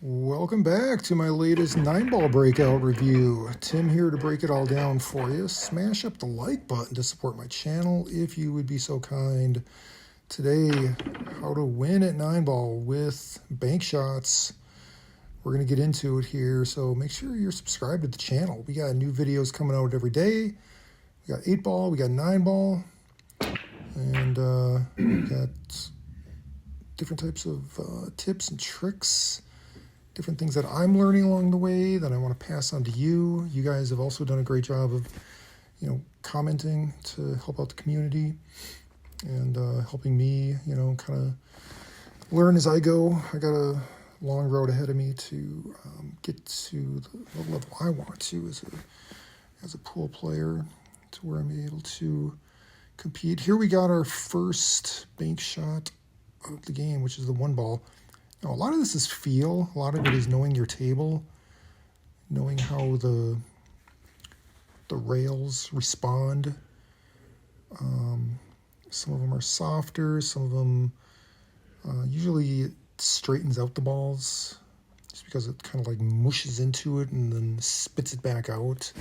Welcome back to my latest 9-ball breakout review. Tim here to break it all down for you. Smash up the like button to support my channel if you would be so kind. Today, how to win at 9-ball with Bankshots. We're going to get into it here, so make sure you're subscribed to the channel. We got new videos coming out every day. We got 8-ball, we got 9-ball, and we got different types of tips and tricks. Different things that I'm learning along the way that I want to pass on to you. You guys have also done a great job of, commenting to help out the community and helping me, kind of learn as I go. I got a long road ahead of me to get to the level I want to as a pool player, to where I'm able to compete. Here we got our first bank shot of the game, which is the 1-ball. Now, a lot of this is feel. A lot of it is knowing your table, knowing how the rails respond. Some of them are softer. Some of them usually it straightens out the balls just because it kind of like mushes into it and then spits it back out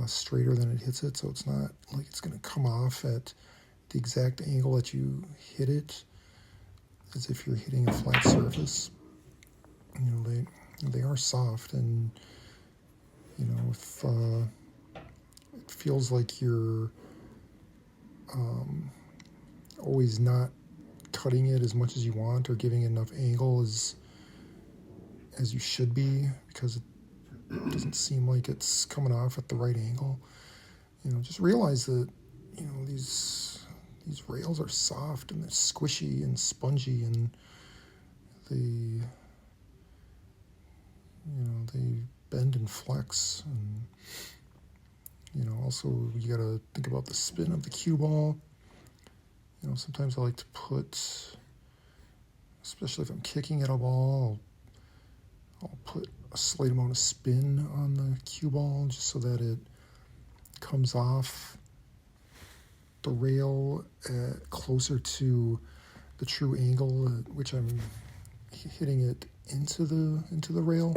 straighter than it hits it. So it's not like it's going to come off at the exact angle that you hit it, as if you're hitting a flat surface. They are soft, and if it feels like you're always not cutting it as much as you want or giving it enough angle as you should be, because it doesn't seem like it's coming off at the right angle, just realize that these rails are soft and they're squishy and spongy, and they bend and flex. And also you got to think about the spin of the cue ball. Sometimes I like to put, especially if I'm kicking at a ball, I'll put a slight amount of spin on the cue ball just so that it comes off the rail closer to the true angle at which I'm hitting it into the rail.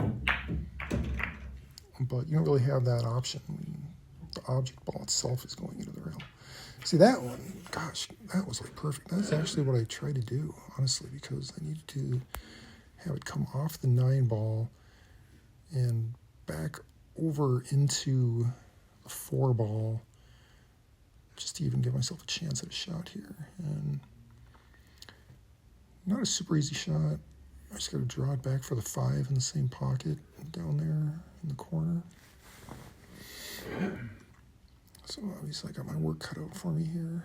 But you don't really have that option when the object ball itself is going into the rail. See, that one, gosh, that was like perfect. That's actually what I tried to do, honestly, because I needed to have it come off the 9-ball and back over into the 4-ball, just to even give myself a chance at a shot here. And not a super easy shot. I just got to draw it back for the 5 in the same pocket down there in the corner. So obviously I got my work cut out for me here.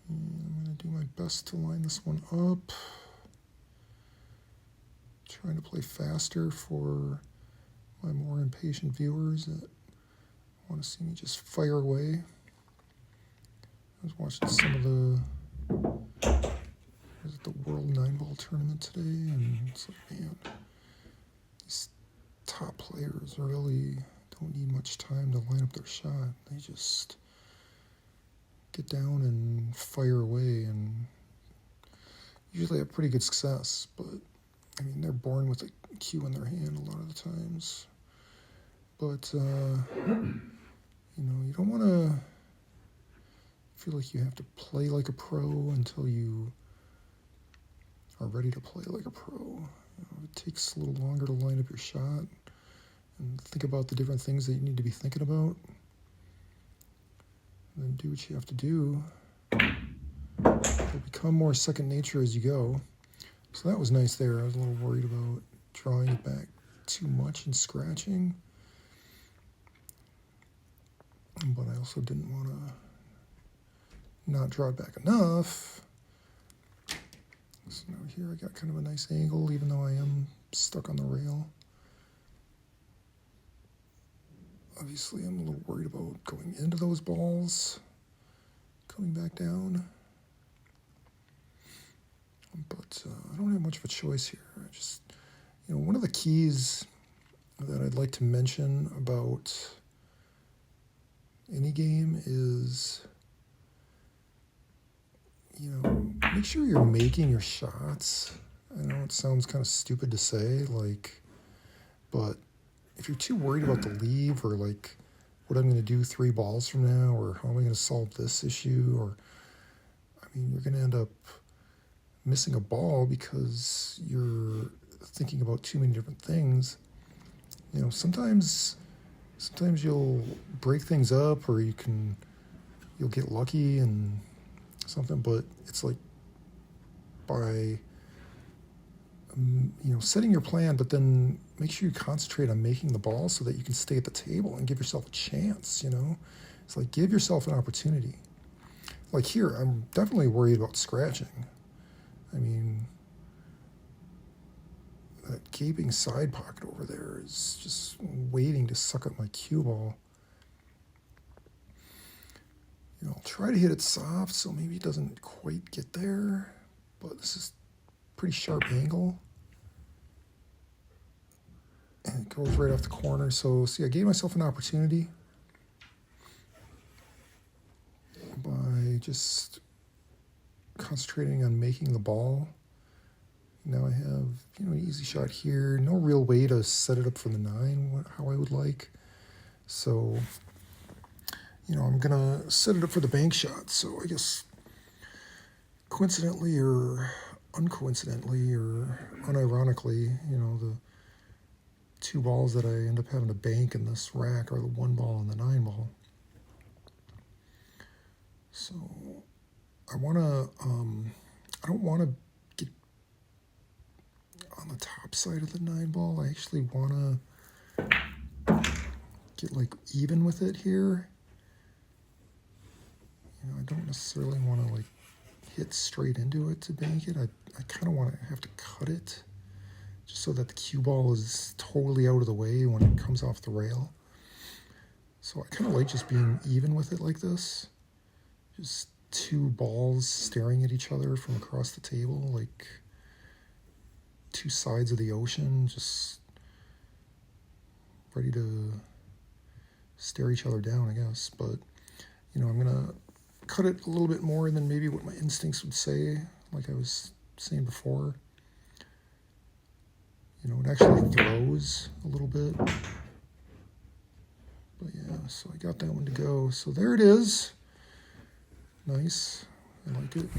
And I'm going to do my best to line this one up. Trying to play faster for my more impatient viewers that want to see me just fire away. I was watching some of the World 9-ball tournament today, and it's like, man, these top players really don't need much time to line up their shot. They just get down and fire away, and usually have pretty good success. But I mean, they're born with a cue in their hand a lot of the times. But you don't want to feel like you have to play like a pro until you are ready to play like a pro. It takes a little longer to line up your shot and think about the different things that you need to be thinking about, and then do what you have to do. It'll become more second nature as you go. So that was nice there. I was a little worried about drawing it back too much and scratching, but I also didn't want to not draw it back enough. So now here I got kind of a nice angle, even though I am stuck on the rail. Obviously, I'm a little worried about going into those balls, coming back down. But I don't have much of a choice here. I just, one of the keys that I'd like to mention about any game is, make sure you're making your shots. I know it sounds kind of stupid to say, like, but if you're too worried about the leave or like what I'm going to do 3 balls from now or how am I going to solve this issue, or I mean, you're going to end up missing a ball because you're thinking about too many different things. You know, sometimes you'll break things up, or you'll get lucky and something, but it's like by setting your plan, but then make sure you concentrate on making the ball so that you can stay at the table and give yourself a chance. It's like give yourself an opportunity. Like here, I'm definitely worried about scratching. I mean, that gaping side pocket over there is just waiting to suck up my cue ball. I'll try to hit it soft, so maybe it doesn't quite get there, but this is a pretty sharp angle. And it goes right off the corner. So see, I gave myself an opportunity by just concentrating on making the ball. Now I have, an easy shot here. No real way to set it up for the 9, how I would like. So, I'm going to set it up for the bank shot. So I guess coincidentally or uncoincidentally or unironically, the 2 balls that I end up having to bank in this rack are the 1 ball and the 9 ball. So I don't want to get on the top side of the 9 ball. I actually want to get like even with it here. I don't necessarily want to like hit straight into it to bank it. I kind of want to have to cut it just so that the cue ball is totally out of the way when it comes off the rail. So I kind of like just being even with it like this. Just 2 balls staring at each other from across the table, like 2 sides of the ocean, just ready to stare each other down, I guess. But, I'm going to cut it a little bit more than maybe what my instincts would say, like I was saying before. It actually throws a little bit. But yeah, so I got that one to go. So there it is. Nice. I like it.